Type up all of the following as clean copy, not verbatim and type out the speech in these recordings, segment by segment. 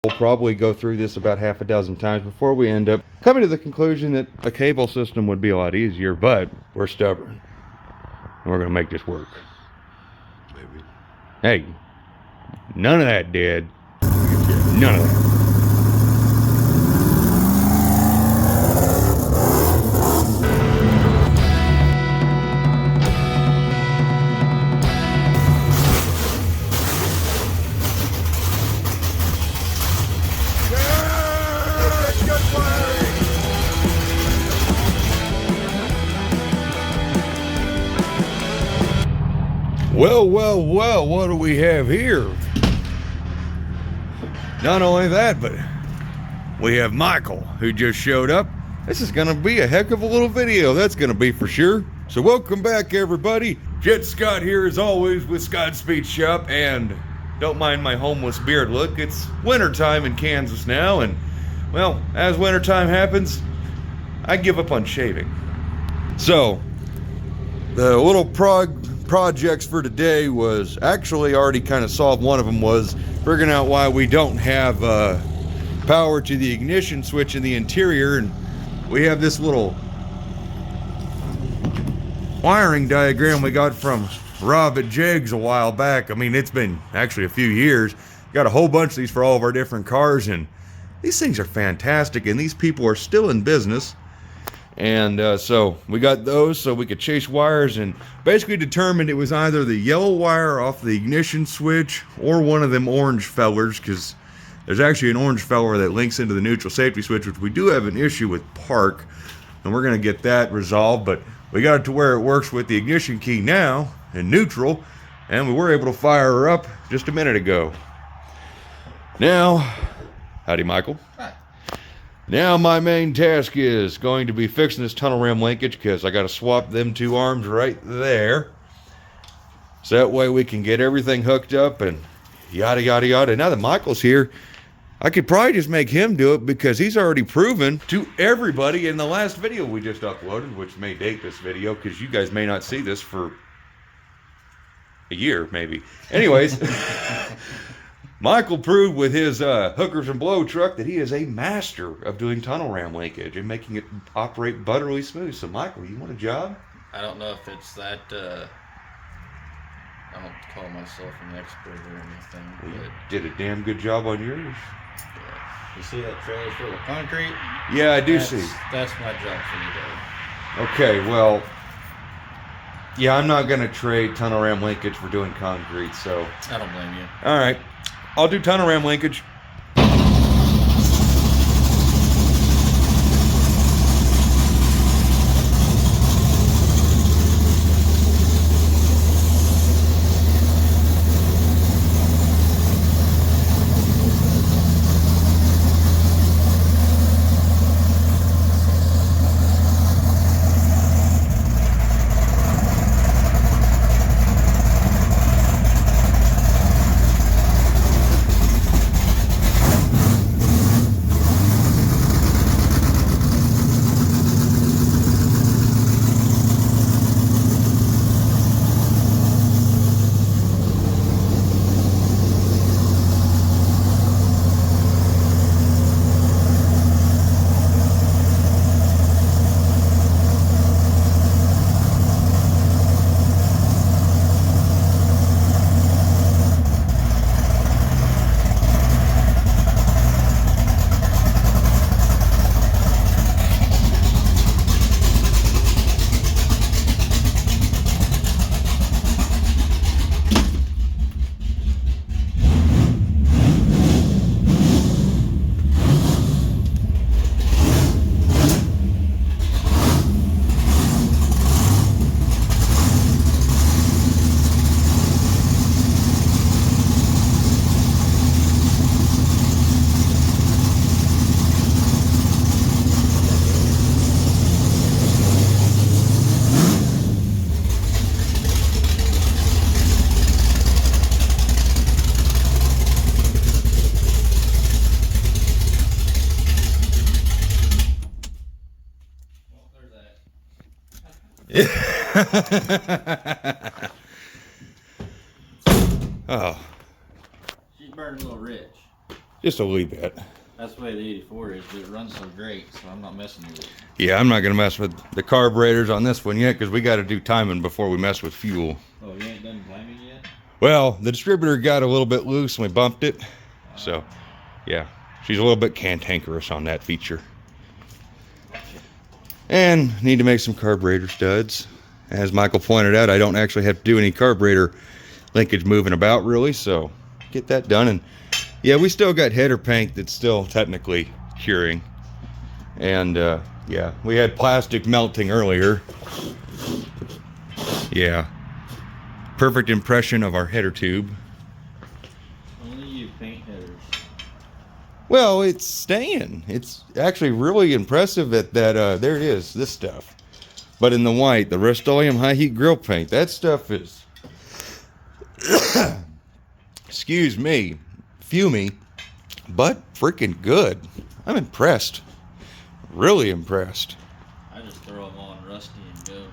We'll probably go through this about half a dozen times before we end up coming to the conclusion that a cable system would be a lot easier, but we're stubborn. And we're going to make this work. Maybe. Hey, none of that, Dad. None of that. Well, what do we have here? Not only that, but we have Michael, who just showed up. This is gonna be a heck of a little video, that's gonna be for sure. So welcome back, everybody. Jet Scott here as always with Scott Speed Shop, and don't mind my homeless beard look. It's wintertime in Kansas now, and well, as wintertime happens, I give up on shaving. So, the little projects for today was actually already kind of solved. One of them was figuring out why we don't have power to the ignition switch in the interior, and we have this little wiring diagram we got from Rob at Jegs a while back. I mean, it's been actually a few years. Got a whole bunch of these for all of our different cars, and these things are fantastic, and these people are still in business. And so we got those so we could chase wires, and basically determined it was either the yellow wire off the ignition switch or one of them orange fellers, because there's actually an orange feller that links into the neutral safety switch, which we do have an issue with Park, and we're going to get that resolved. But we got it to where it works with the ignition key now in neutral, and we were able to fire her up just a minute ago. Now, howdy Michael. Hi. Now my main task is going to be fixing this tunnel ram linkage, because I got to swap them two arms right there. So that way we can get everything hooked up and yada yada yada. Now that Michael's here, I could probably just make him do it, because he's already proven to everybody in the last video we just uploaded, which may date this video because you guys may not see this for a year maybe. Anyways, Michael proved with his hookers and blow truck that he is a master of doing tunnel ram linkage and making it operate butterly smooth. So Michael, you want a job? I don't know if it's that, I don't call myself an expert or anything, Well, you but did a damn good job on yours. yeah. You see that trailer full of concrete? Yeah, I do see. That's my job for the day. Okay, well, yeah, I'm not going to trade tunnel ram linkage for doing concrete, so. I don't blame you. All right, I'll do tunnel ram linkage. Oh. She's burning a little rich. just a wee bit. That's the way the 84 is, but it runs so great, so I'm not messing with it. Yeah, I'm not gonna mess with the carburetors on this one yet because we got to do timing before we mess with fuel. Oh, you ain't done timing yet? Well, the distributor got a little bit loose and we bumped it. So, yeah, she's a little bit cantankerous on that feature. And need to make some carburetor studs. As Michael pointed out, I don't actually have to do any carburetor linkage moving about really, so get that done. And yeah, we still got header paint that's still technically curing. And yeah, we had plastic melting earlier. Yeah, perfect impression of our header tube. Only you paint headers. Well, it's staying. It's actually really impressive that there it is, this stuff. But in the white, the Rust-Oleum high heat grill paint, that stuff is, excuse me, fumey, but freaking good. I'm impressed. Really impressed. I just throw them on rusty and go.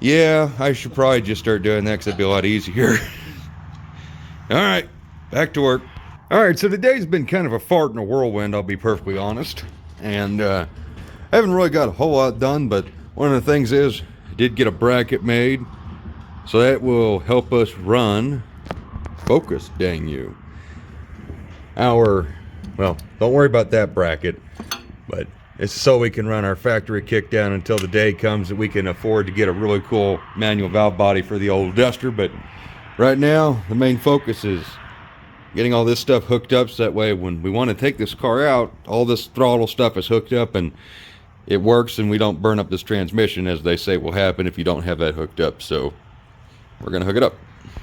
Yeah, I should probably just start doing that because it'd be a lot easier. All right, back to work. All right, so today's been kind of a fart in a whirlwind, I'll be perfectly honest. And I haven't really got a whole lot done, but one of the things is I did get a bracket made. So that will help us run, focus, dang you, well, don't worry about that bracket, but it's so we can run our factory kickdown until the day comes that we can afford to get a really cool manual valve body for the old Duster. But right now, the main focus is getting all this stuff hooked up so that way when we want to take this car out, all this throttle stuff is hooked up and it works and we don't burn up this transmission, as they say will happen if you don't have that hooked up. So we're going to hook it up.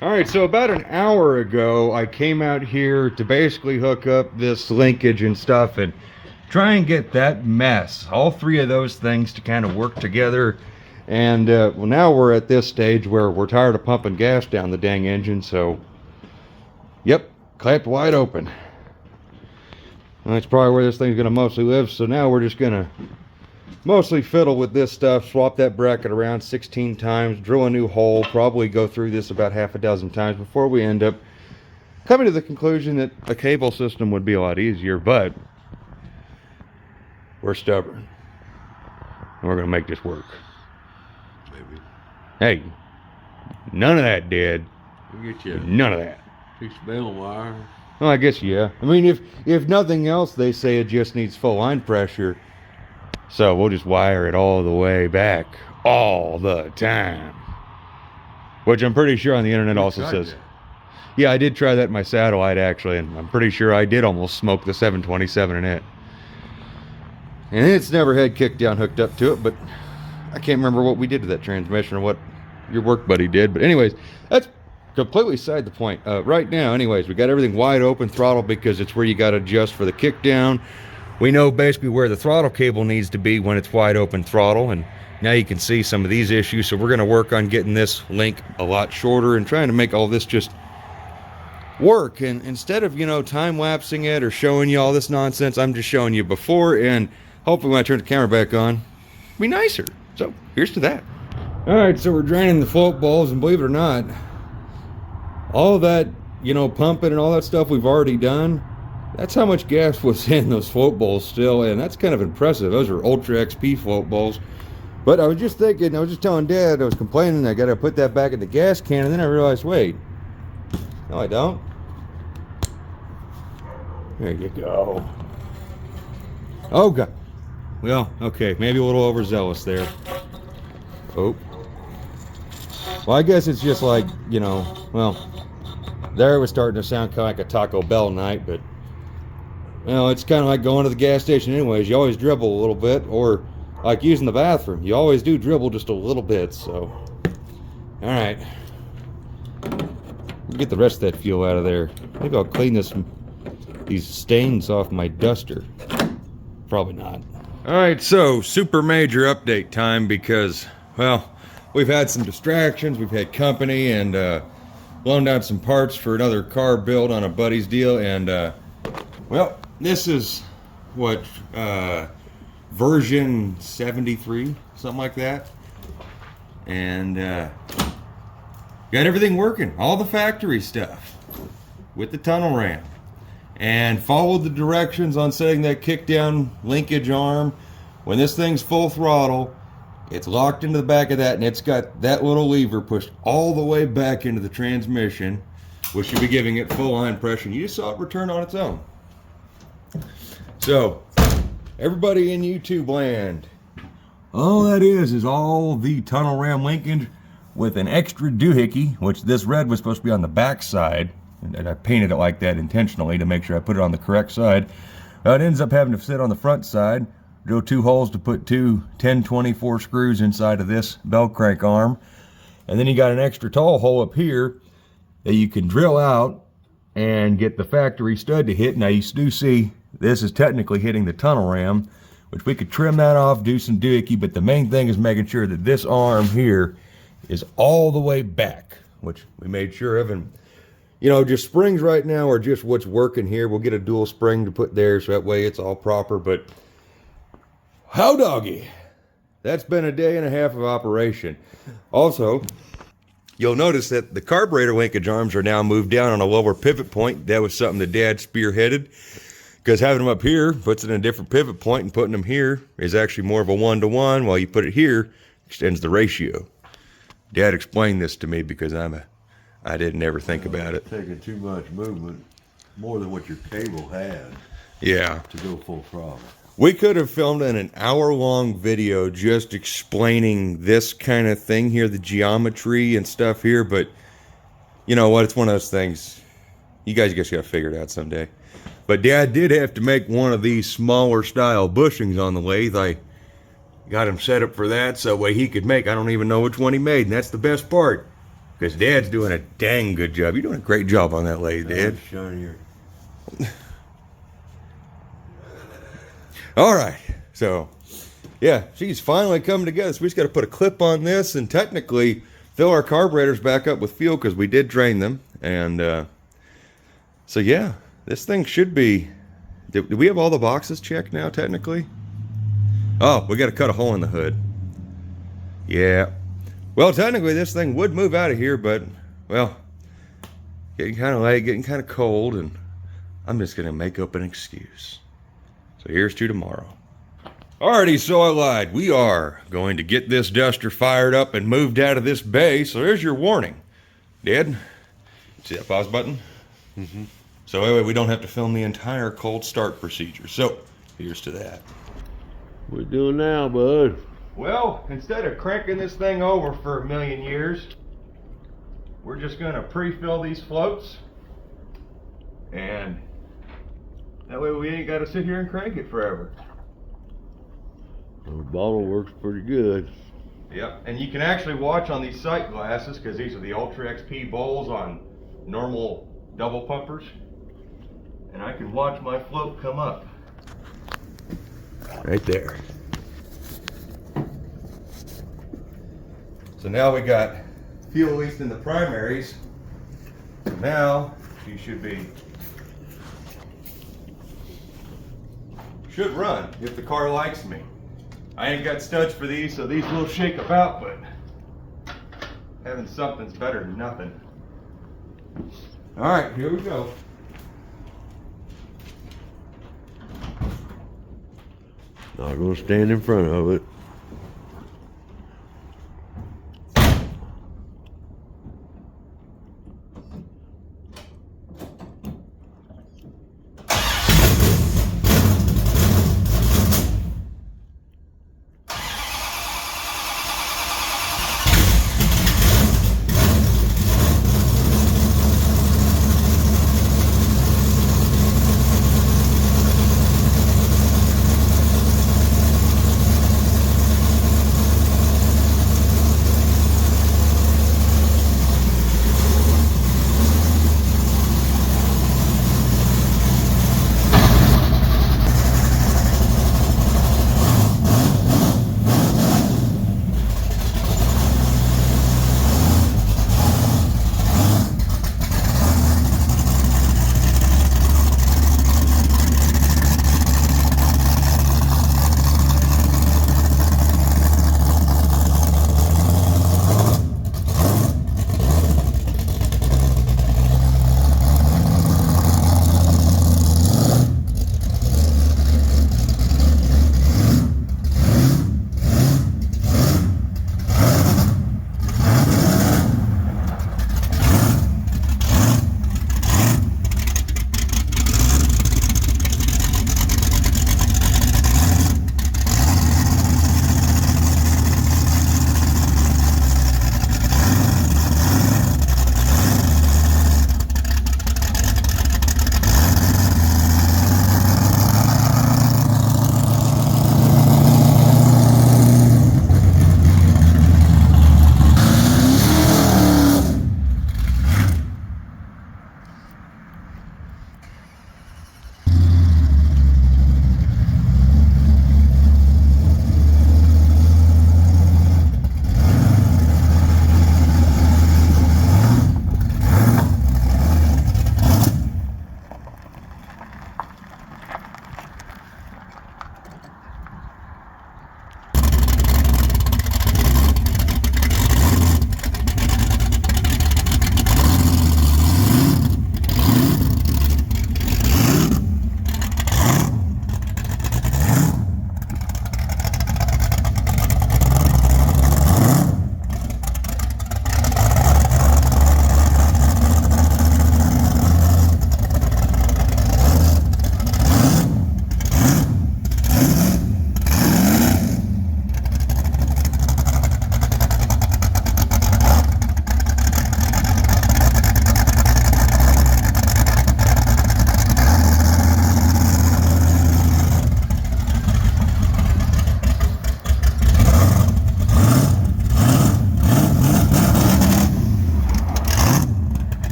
All right, so about an hour ago, I came out here to basically hook up this linkage and stuff and try and get that mess, all three of those things to kind of work together. And well, now we're at this stage where we're tired of pumping gas down the dang engine, so yep, clapped wide open. Well, that's probably where this thing's going to mostly live, so now we're just going to mostly fiddle with this stuff, swap that bracket around 16 times, drill a new hole, probably go through this about half a dozen times before we end up coming to the conclusion that a cable system would be a lot easier, but we're stubborn. And we're going to make this work. Maybe. Hey, none of that, Dad. We'll get you None of that. a piece of bale wire. Well, I guess, yeah. I mean, if nothing else, they say it just needs full line pressure. So we'll just wire it all the way back all the time. Which I'm pretty sure on the internet also says. Yeah, I did try that in my satellite actually, and I'm pretty sure I did almost smoke the 727 in it. And it's never had kickdown hooked up to it, but I can't remember what we did to that transmission or what your work buddy did. But anyways, that's completely side the point. Right now, anyways, we got everything wide open throttle because it's where you got to adjust for the kickdown. We know basically where the throttle cable needs to be when it's wide open throttle, and now you can see some of these issues. So we're going to work on getting this link a lot shorter and trying to make all this just work. And instead of, you know, time-lapsing it or showing you all this nonsense, I'm just showing you before, and hopefully when I turn the camera back on, it'll be nicer. So here's to that. All right, so we're draining the float balls, and believe it or not, all of that, you know, pumping and all that stuff we've already done. That's how much gas was in those float bowls still, and that's kind of impressive. Those are Ultra XP float bowls. But I was just thinking, I was just telling Dad, I was complaining I got to put that back in the gas can, and then I realized, wait, no I don't. There you go. Oh God. Well, okay, maybe a little overzealous there. Oh. Well, I guess it's just like, you know, well, there it was starting to sound kind of like a Taco Bell night, but well, it's kind of like going to the gas station anyways. You always dribble a little bit, or like using the bathroom. You always do dribble just a little bit, so. All right. Get the rest of that fuel out of there. Maybe I'll clean these stains off my Duster. Probably not. All right, so super major update time because, well, we've had some distractions. We've had company and blown down some parts for another car build on a buddy's deal, and well, this is what version 73, something like that, and got everything working, all the factory stuff with the tunnel ramp. and follow the directions on setting that kickdown linkage arm. When this thing's full throttle, it's locked into the back of that, and it's got that little lever pushed all the way back into the transmission, which should be giving it full line pressure. You just saw it return on its own. So, everybody in YouTube land, all that is all the tunnel ram linkage with an extra doohickey, which this red was supposed to be on the back side, and I painted it like that intentionally to make sure I put it on the correct side. It ends up having to sit on the front side, drill 2 holes to put 2 10-24 screws inside of this bell crank arm, and then you got an extra tall hole up here that you can drill out and get the factory stud to hit. Now you do see this is technically hitting the tunnel ram, which we could trim that off, do some doohickey, but the main thing is making sure that this arm here is all the way back, which we made sure of. And you know, just springs right now are just what's working here. We'll get a dual spring to put there so that way it's all proper. But how doggy, that's been a day and a half of operation. Also, you'll notice that the carburetor linkage arms are now moved down on a lower pivot point. That was something that Dad spearheaded, because having them up here puts it in a different pivot point, and putting them here is actually more of a 1-to-1, while you put it here, extends the ratio. Dad explained this to me because I didn't ever think about it. Taking too much movement, more than what your cable had. Yeah. To go full throttle. We could have filmed an hour-long video just explaining this kind of thing here, the geometry and stuff here, but you know what? It's one of those things. You guys just got to figure it out someday. But Dad did have to make one of these smaller style bushings on the lathe. I got him set up for that so way he could make, I don't even know which one he made, and that's the best part, because Dad's doing a dang good job. You're doing a great job on that lathe, Dad. Shinier. All right, so yeah, she's finally coming together. So we just got to put a clip on this and technically fill our carburetors back up with fuel, because we did drain them. And so yeah, this thing should be, do we have all the boxes checked now technically? Oh, we got to cut a hole in the hood. Yeah. Well, technically this thing would move out of here, but, well, getting kind of late, getting kind of cold, and I'm just going to make up an excuse. So here's to tomorrow. Alrighty, so I lied. We are going to get this duster fired up and moved out of this bay, so there's your warning. Dad, see that pause button? Mm-hmm. So anyway, we don't have to film the entire cold start procedure. So here's to that. What we doing now, bud? Well, instead of cranking this thing over for a million years, we're just going to pre-fill these floats, and that way we ain't got to sit here and crank it forever. The bottle works pretty good. Yep, and you can actually watch on these sight glasses, because these are the Ultra XP bowls on normal double pumpers, and I can watch my float come up. Right there. So now we got fuel, at least in the primaries. So now she should run if the car likes me. I ain't got studs for these, so these will shake about, but having something's better than nothing. All right, here we go. Not gonna stand in front of it.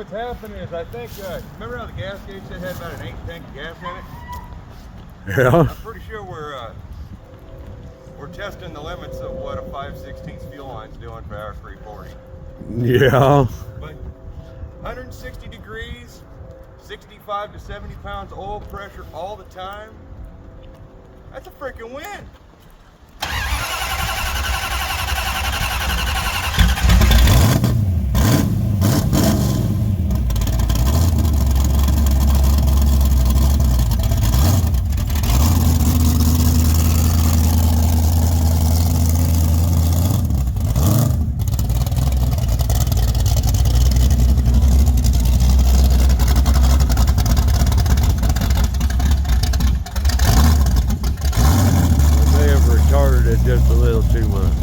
what's happening is I think, remember how the gas gauge said had about an 8 tank of gas in it? Yeah. I'm pretty sure we're testing the limits of what a 5/16 fuel line's doing for our 340. Yeah. But 160 degrees, 65 to 70 pounds oil pressure all the time, that's a freaking win. It just a little too much.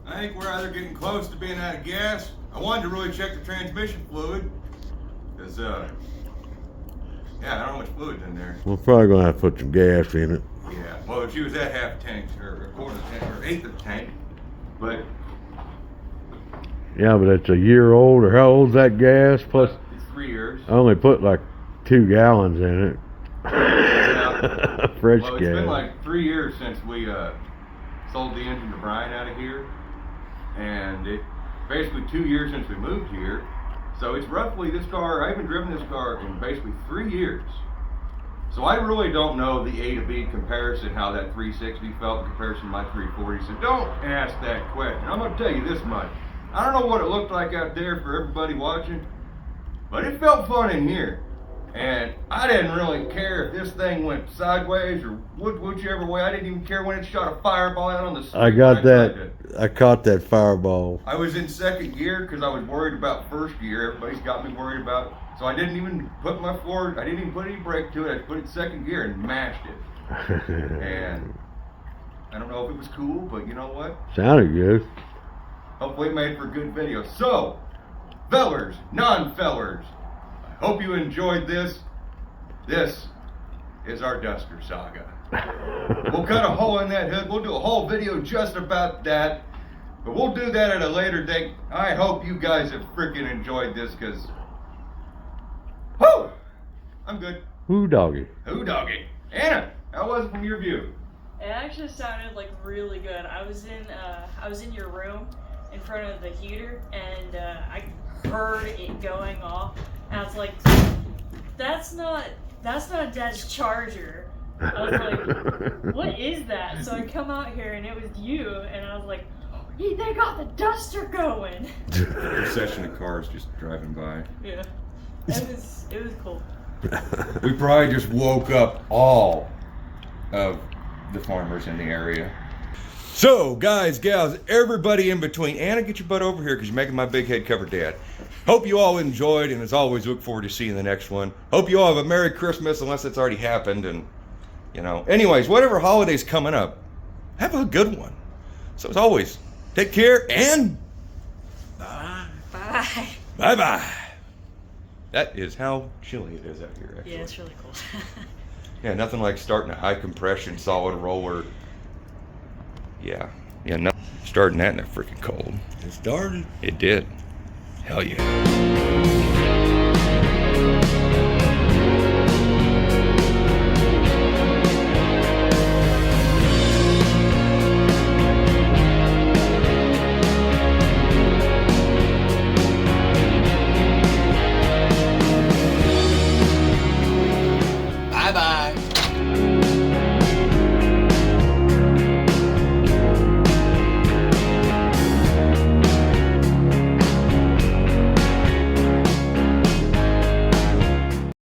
I think we're either getting close to being out of gas. I wanted to really check the transmission fluid, because, yeah, I don't know how much fluid's in there. We're probably gonna have to put some gas in it. Yeah, well, she was at half a tank, or a quarter tank, or eighth of a tank, but Yeah, but it's a year old, or how old's that gas? Plus, it's 3 years. I only put like 2 gallons in it. Yeah. Fresh Well, it's gas. been like 3 years since we sold the engine to Brian out of here, and it basically 2 years since we moved here. So it's roughly, this car, I haven't driven this car in basically 3 years. So I really don't know the A to B comparison, how that 360 felt in comparison to my 340. So don't ask that question. I'm gonna tell you this much. I don't know what it looked like out there for everybody watching, but it felt fun in here. And I didn't really care if this thing went sideways or whichever way. I didn't even care when it shot a fireball out on the street. I got that. tried to- I caught that fireball. I was in second gear because I was worried about first gear. Everybody's got me worried about. So I didn't even put my forward. I didn't even put any brake to it. I put it second gear and mashed it. And I don't know if it was cool, but you know what? Sounded good. Hopefully it made for a good video. So, fellers, non-fellers, I hope you enjoyed this. This is our Duster saga. We'll cut a hole in that hood. We'll do a whole video just about that. But we'll do that at a later date. I hope you guys have freaking enjoyed this, because, whoo, I'm good. Ooh, doggy. Who doggy? Anna, how was it from your view? It actually sounded like really good. I was in your room in front of the heater, and I heard it going off, and I was like, that's not Dad's charger. I was like, what is that? So I come out here and it was you, and I was like, hey, they got the Duster going. Procession of cars just driving by. Yeah, it was cool. We probably just woke up all of the farmers in the area. So, guys, gals, everybody in between. Anna, get your butt over here because you're making my big head cover dead. Hope you all enjoyed, and as always, look forward to seeing the next one. Hope you all have a Merry Christmas, unless it's already happened, and, you know. Anyways, whatever holiday's coming up, have a good one. So, as always, take care, and bye. Bye. Bye-bye. That is how chilly it is out here, actually. Yeah, it's really cool. Yeah, nothing like starting a high compression solid roller. Yeah, no, starting that in the freaking cold. It started. It did. Hell yeah.